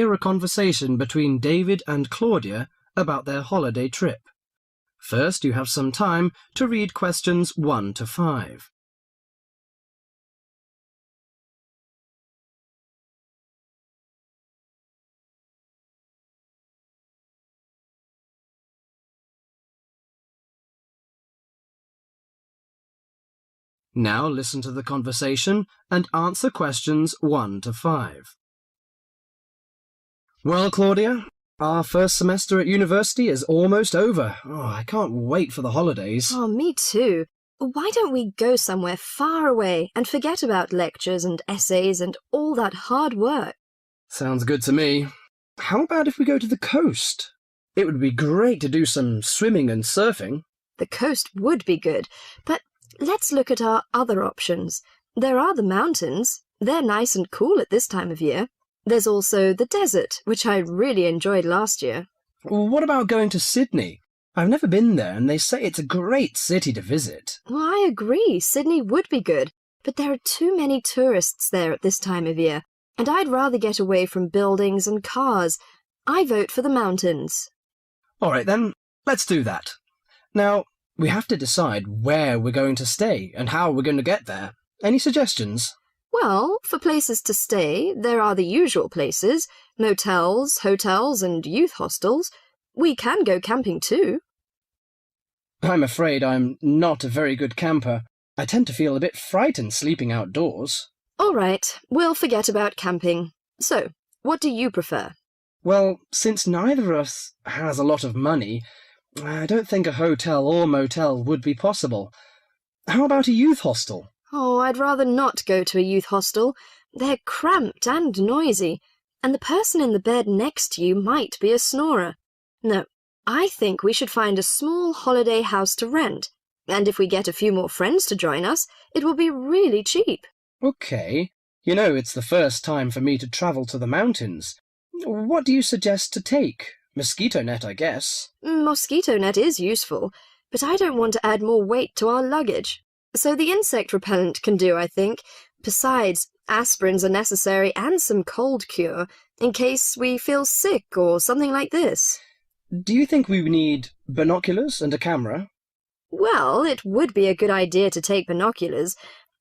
hear a conversation between David and Claudia about their holiday trip. First, you have some time to read questions 1 to 5. Now listen to the conversation and answer questions 1 to 5. Well, Claudia, our first semester at university is almost over. Oh, I can't wait for the holidays. Oh, me too. Why don't we go somewhere far away and forget about lectures and essays and all that hard work? Sounds good to me. How about if we go to the coast? It would be great to do some swimming and surfing. The coast would be good, but let's look at our other options. There are the mountains. They're nice and cool at this time of year. There's also the desert, which I really enjoyed last year. What about going to Sydney? I've never been there, and they say it's a great city to visit. Well, I agree. Sydney would be good, but there are too many tourists there at this time of year, and I'd rather get away from buildings and cars. I vote for the mountains. All right, then, let's do that. Now, we have to decide where we're going to stay and how we're going to get there. Any suggestions? Well, for places to stay, there are the usual places, motels, hotels, and youth hostels. We can go camping too. I'm afraid I'm not a very good camper. I tend to feel a bit frightened sleeping outdoors. All right, we'll forget about camping. So, what do you prefer? Well, since neither of us has a lot of money, I don't think a hotel or motel would be possible. How about a youth hostel? Oh, I'd rather not go to a youth hostel. They're cramped and noisy, and the person in the bed next to you might be a snorer. No, I think we should find a small holiday house to rent, and if we get a few more friends to join us, it will be really cheap. Okay. You know, it's the first time for me to travel to the mountains. What do you suggest to take? Mosquito net, I guess. Mosquito net is useful, but I don't want to add more weight to our luggage. So the insect repellent can do, I think. Besides, aspirins are necessary and some cold cure, in case we feel sick or something like this. Do you think we need binoculars and a camera? Well, it would be a good idea to take binoculars.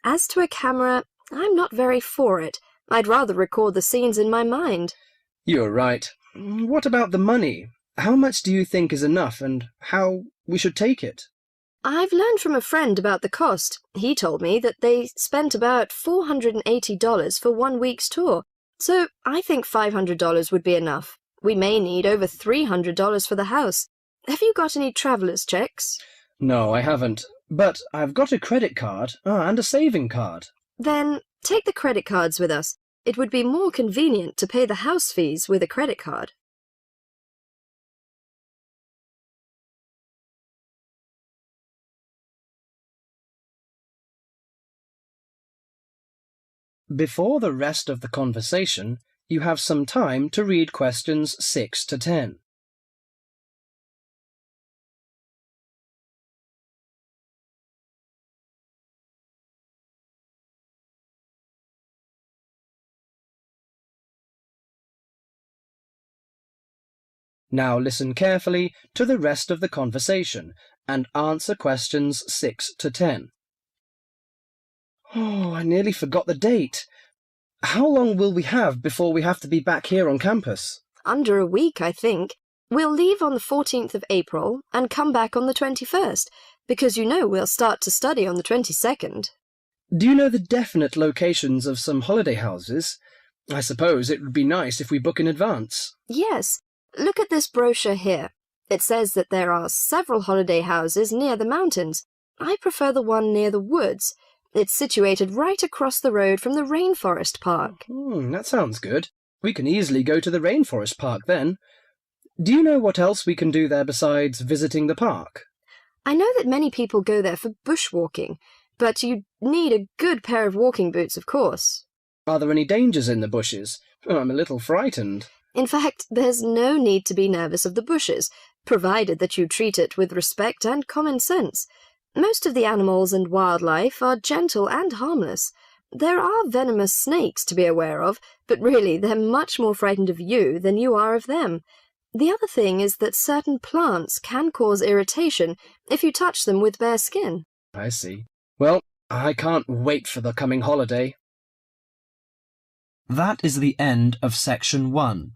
As to a camera, I'm not very for it. I'd rather record the scenes in my mind. You're right. What about the money? How much do you think is enough, and how we should take it? I've learned from a friend about the cost. He told me that they spent about $480 for 1 week's tour, so I think $500 would be enough. We may need over $300 for the house. Have you got any traveller's checks? No, I haven't, but I've got a credit card and a saving card. Then take the credit cards with us. It would be more convenient to pay the house fees with a credit card. Before the rest of the conversation, you have some time to read questions 6 to 10. Now listen carefully to the rest of the conversation and answer questions 6 to 10. Oh, I nearly forgot the date. How long will we have before we have to be back here on campus? Under a week, I think. We'll leave on the 14th of April and come back on the 21st, because you know we'll start to study on the 22nd. Do you know the definite locations of some holiday houses? I suppose it would be nice if we book in advance. Yes. Look at this brochure here. It says that there are several holiday houses near the mountains. I prefer the one near the woods. It's situated right across the road from the rainforest park. That sounds good. We can easily go to the rainforest park then. Do you know what else we can do there besides visiting the park? I know that many people go there for bushwalking, but you need a good pair of walking boots, of course. Are there any dangers in the bushes? I'm a little frightened. In fact, there's no need to be nervous of the bushes, provided that you treat it with respect and common sense. Most of the animals and wildlife are gentle and harmless. There are venomous snakes to be aware of, but really they're much more frightened of you than you are of them. The other thing is that certain plants can cause irritation if you touch them with bare skin. I see. Well, I can't wait for the coming holiday. That is the end of section 1.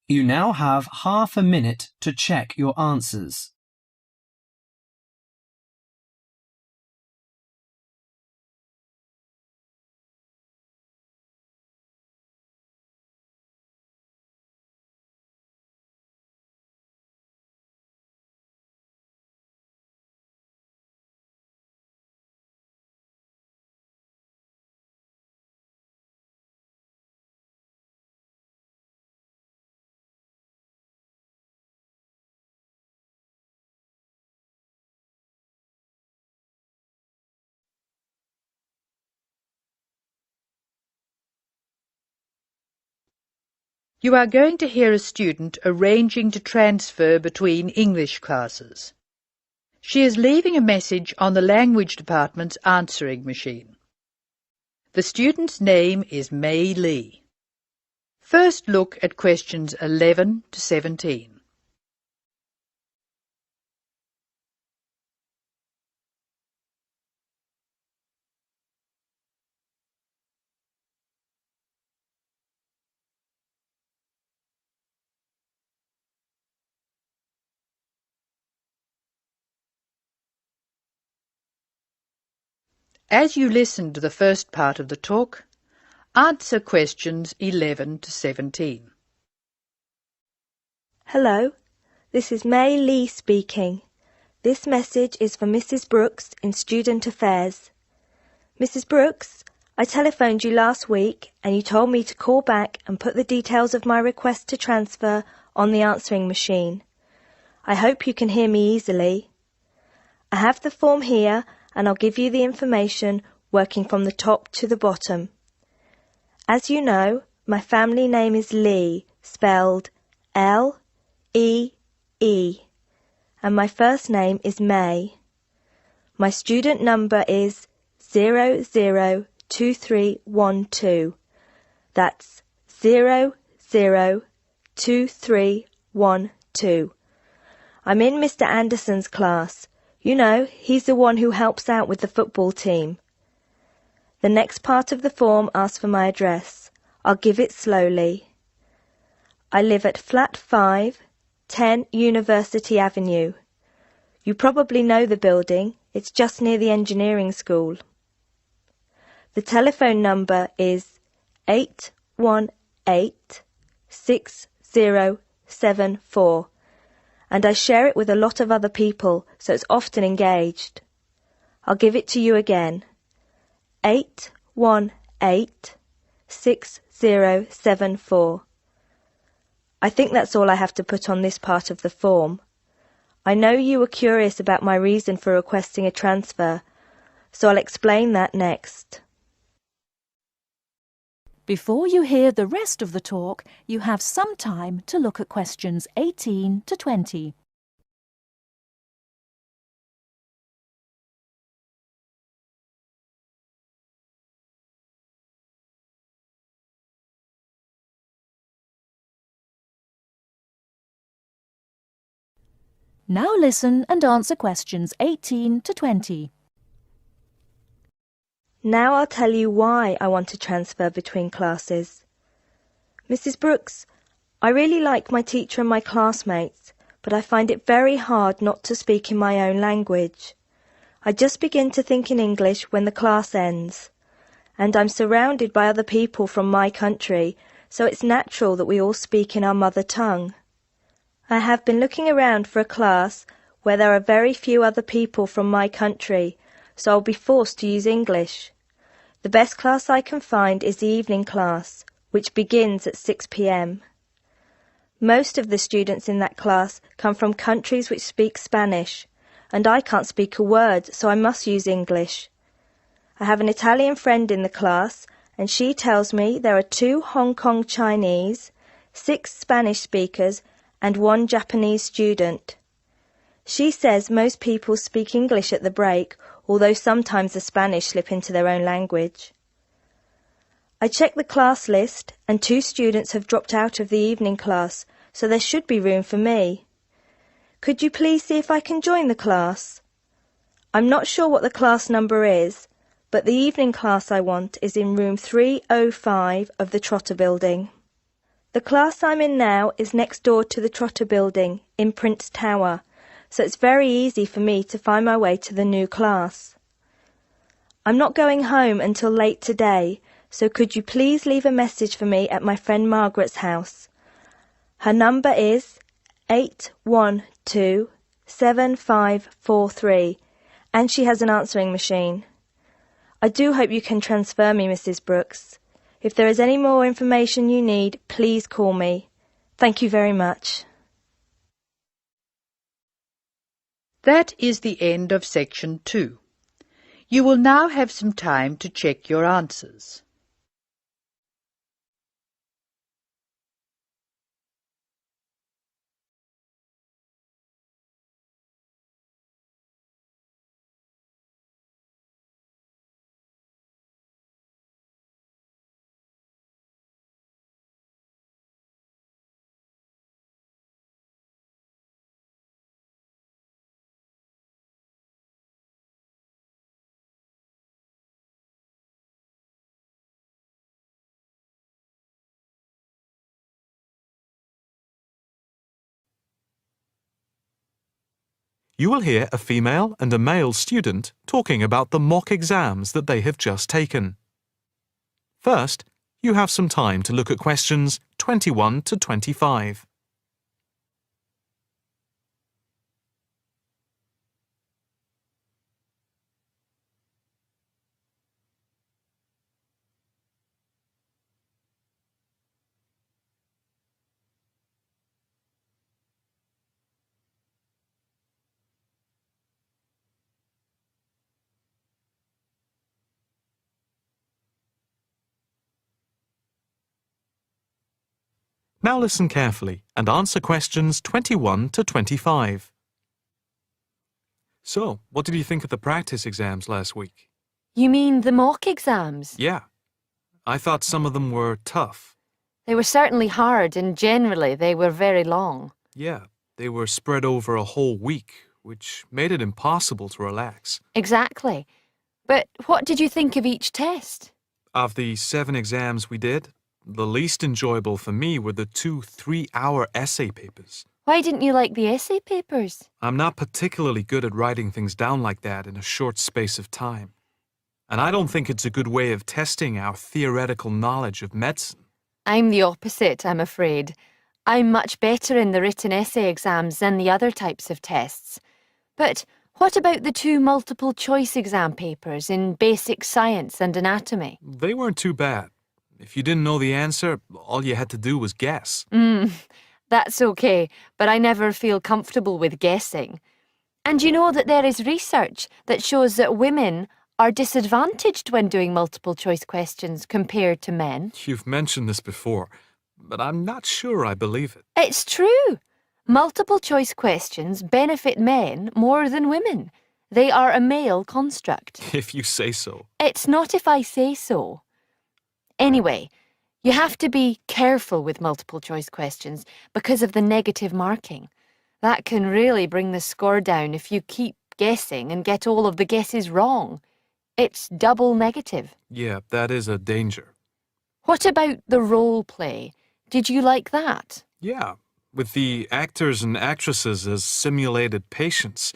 You now have half a minute to check your answers. You are going to hear a student arranging to transfer between English classes. She is leaving a message on the language department's answering machine. The student's name is Mei Lee. First look at questions 11 to 17. As you listen to the first part of the talk, answer questions 11 to 17. Hello, this is Mei Lee speaking. This message is for Mrs. Brooks in Student Affairs. Mrs. Brooks, I telephoned you last week and you told me to call back and put the details of my request to transfer on the answering machine. I hope you can hear me easily. I have the form here and I'll give you the information working from the top to the bottom. As you know, my family name is Lee, spelled L-E-E, and my first name is May. My student number is 002312. That's 002312. I'm in Mr. Anderson's class. You know, he's the one who helps out with the football team. The next part of the form asks for my address. I'll give it slowly. I live at Flat 5, 10 University Avenue. You probably know the building. It's just near the engineering school. The telephone number is 818-6074. And I share it with a lot of other people, so it's often engaged. I'll give it to you again. 818-6074. I think that's all I have to put on this part of the form. I know you were curious about my reason for requesting a transfer, so I'll explain that next. Before you hear the rest of the talk, you have some time to look at questions 18 to 20. Now listen and answer questions 18 to 20. Now I'll tell you why I want to transfer between classes. Mrs. Brooks, I really like my teacher and my classmates, but I find it very hard not to speak in my own language. I just begin to think in English when the class ends, and I'm surrounded by other people from my country, so it's natural that we all speak in our mother tongue. I have been looking around for a class where there are very few other people from my country, so I'll be forced to use English. The best class I can find is the evening class, which begins at 6 p.m. Most of the students in that class come from countries which speak Spanish, and I can't speak a word, so I must use English. I have an Italian friend in the class, and she tells me there are 2 Hong Kong Chinese, 6 Spanish speakers, and 1 Japanese student. She says most people speak English at the break, although sometimes the Spanish slip into their own language. I checked the class list and 2 students have dropped out of the evening class, so there should be room for me. Could you please see if I can join the class? I'm not sure what the class number is, but the evening class I want is in room 305 of the Trotter building. The class I'm in now is next door to the Trotter building in Prince Tower, so it's very easy for me to find my way to the new class. I'm not going home until late today, so could you please leave a message for me at my friend Margaret's house? Her number is 812-7543, and she has an answering machine. I do hope you can transfer me, Mrs. Brooks. If there is any more information you need, please call me. Thank you very much. That is the end of section 2. You will now have some time to check your answers. You will hear a female and a male student talking about the mock exams that they have just taken. First, you have some time to look at questions 21 to 25. Now listen carefully and answer questions 21 to 25. So, what did you think of the practice exams last week? You mean the mock exams? Yeah. I thought some of them were tough. They were certainly hard and generally they were very long. Yeah, they were spread over a whole week, which made it impossible to relax. Exactly. But what did you think of each test? Of the 7 exams we did, the least enjoyable for me were the 2 3-hour essay papers. Why didn't you like the essay papers? I'm not particularly good at writing things down like that in a short space of time. And I don't think it's a good way of testing our theoretical knowledge of medicine. I'm the opposite, I'm afraid. I'm much better in the written essay exams than the other types of tests. But what about the 2 multiple choice exam papers in basic science and anatomy? They weren't too bad. If you didn't know the answer, all you had to do was guess. That's okay, but I never feel comfortable with guessing. And you know that there is research that shows that women are disadvantaged when doing multiple choice questions compared to men. You've mentioned this before, but I'm not sure I believe it. It's true. Multiple choice questions benefit men more than women. They are a male construct. If you say so. It's not if I say so. Anyway, you have to be careful with multiple choice questions because of the negative marking. That can really bring the score down if you keep guessing and get all of the guesses wrong. It's double negative. Yeah, that is a danger. What about the role play? Did you like that? Yeah, with the actors and actresses as simulated patients.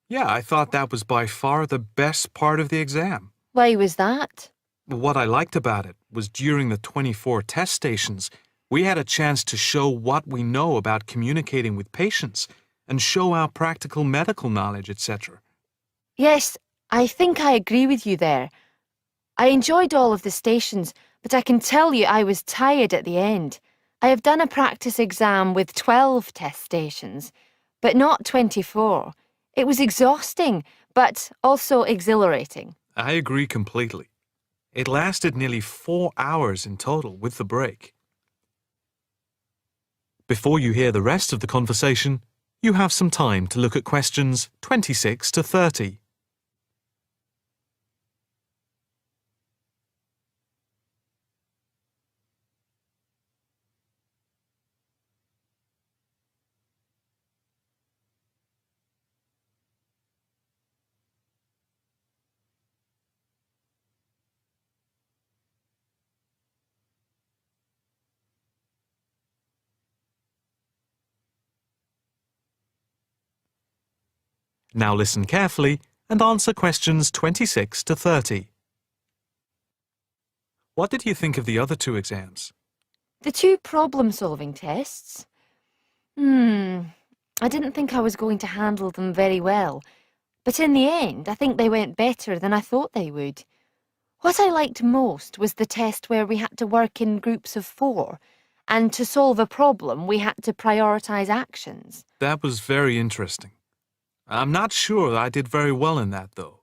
Yeah, I thought that was by far the best part of the exam. Why was that? What I liked about it was during the 24 test stations, we had a chance to show what we know about communicating with patients and show our practical medical knowledge, etc. Yes, I think I agree with you there. I enjoyed all of the stations, but I can tell you I was tired at the end. I have done a practice exam with 12 test stations, but not 24. It was exhausting, but also exhilarating. I agree completely. It lasted nearly 4 hours in total with the break. Before you hear the rest of the conversation, You have some time to look at questions 26 to 30. Now listen carefully and answer questions 26 to 30. What did you think of the other two exams? The two problem-solving tests? I didn't think I was going to handle them very well, but in the end I think they went better than I thought they would. What I liked most was the test where we had to work in groups of 4, and to solve a problem we had to prioritise actions. That was very interesting. I'm not sure I did very well in that, though.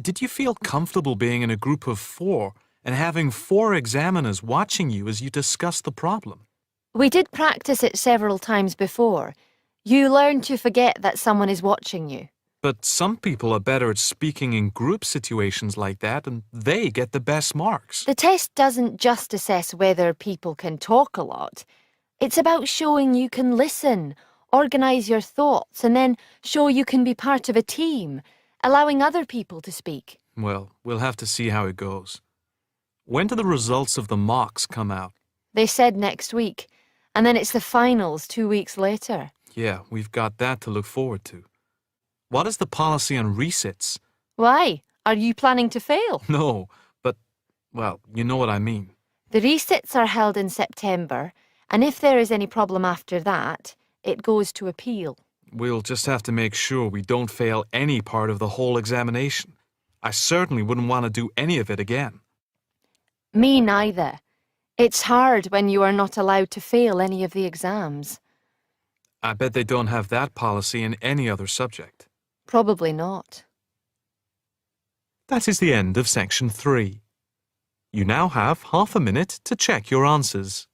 Did you feel comfortable being in a group of 4 and having 4 examiners watching you as you discussed the problem? We did practice it several times before. You learn to forget that someone is watching you. But some people are better at speaking in group situations like that, and they get the best marks. The test doesn't just assess whether people can talk a lot. It's about showing you can listen, organise your thoughts, and then show you can be part of a team, allowing other people to speak. Well, we'll have to see how it goes. When do the results of the mocks come out? They said next week, and then it's the finals 2 weeks later. Yeah, we've got that to look forward to. What is the policy on resits? Why? Are you planning to fail? No, but, well, you know what I mean. The resits are held in September, and if there is any problem after that, it goes to appeal. We'll just have to make sure we don't fail any part of the whole examination. I certainly wouldn't want to do any of it again. Me neither. It's hard when you are not allowed to fail any of the exams. I bet they don't have that policy in any other subject. Probably not. That is the end of section 3. You now have half a minute to check your answers.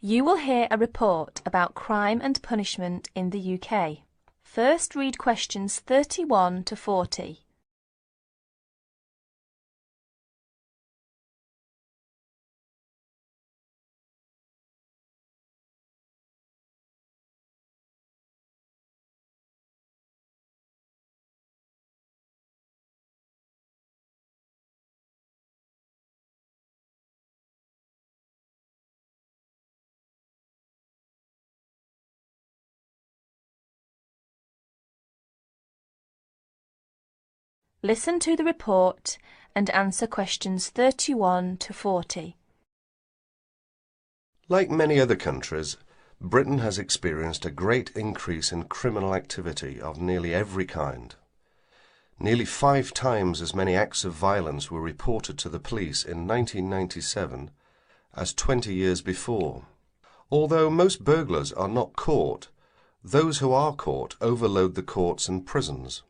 You will hear a report about crime and punishment in the UK. First read questions 31 to 40. Listen to the report and answer questions 31 to 40. Like many other countries, Britain has experienced a great increase in criminal activity of nearly every kind. Nearly 5 times as many acts of violence were reported to the police in 1997 as 20 years before. Although most burglars are not caught, those who are caught overload the courts and prisons.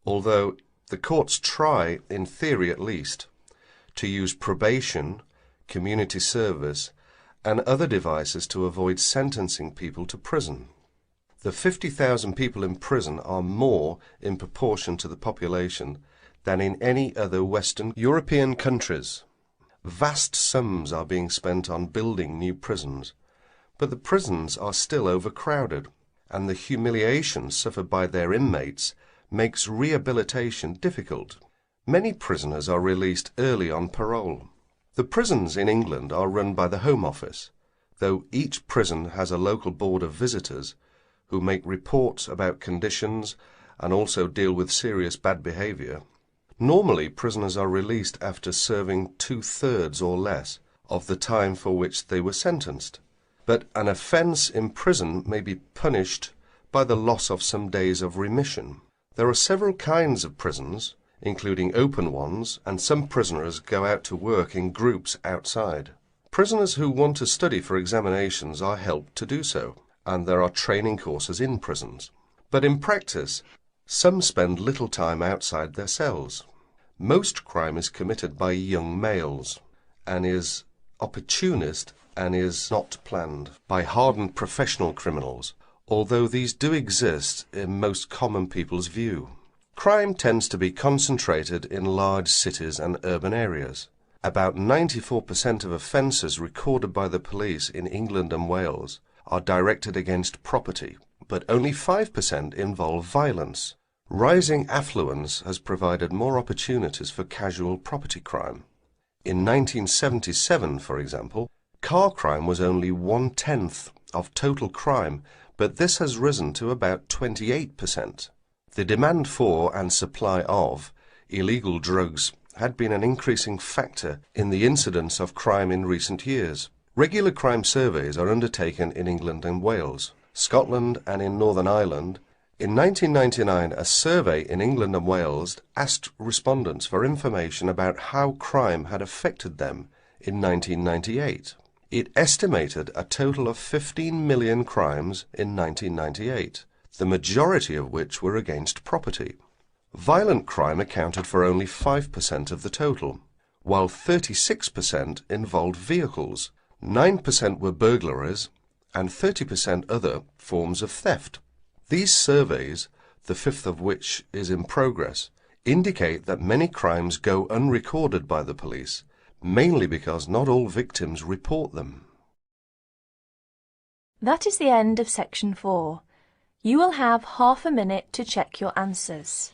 Although the courts try, in theory at least, to use probation, community service, and other devices to avoid sentencing people to prison. The 50,000 people in prison are more in proportion to the population than in any other Western European countries. Vast sums are being spent on building new prisons, but the prisons are still overcrowded, and the humiliation suffered by their inmates makes rehabilitation difficult. Many prisoners are released early on parole. The prisons in England are run by the Home Office, though each prison has a local board of visitors who make reports about conditions and also deal with serious bad behaviour. Normally, prisoners are released after serving 2/3 or less of the time for which they were sentenced. But an offence in prison may be punished by the loss of some days of remission. There are several kinds of prisons, including open ones, and some prisoners go out to work in groups outside. Prisoners who want to study for examinations are helped to do so, and there are training courses in prisons. But in practice, some spend little time outside their cells. Most crime is committed by young males, and is opportunist and is not planned by hardened professional criminals, although these do exist in most common people's view. Crime tends to be concentrated in large cities and urban areas. About 94% of offences recorded by the police in England and Wales are directed against property, but only 5% involve violence. Rising affluence has provided more opportunities for casual property crime. In 1977, for example, car crime was only 1/10 of total crime, but this has risen to about 28%. The demand for and supply of illegal drugs had been an increasing factor in the incidence of crime in recent years. Regular crime surveys are undertaken in England and Wales, Scotland and in Northern Ireland. In 1999, a survey in England and Wales asked respondents for information about how crime had affected them in 1998. It estimated a total of 15 million crimes in 1998, the majority of which were against property. Violent crime accounted for only 5% of the total, while 36% involved vehicles, 9% were burglaries, and 30% other forms of theft. These surveys, the fifth of which is in progress, indicate that many crimes go unrecorded by the police, mainly because not all victims report them. That is the end of section 4. You will have half a minute to check your answers.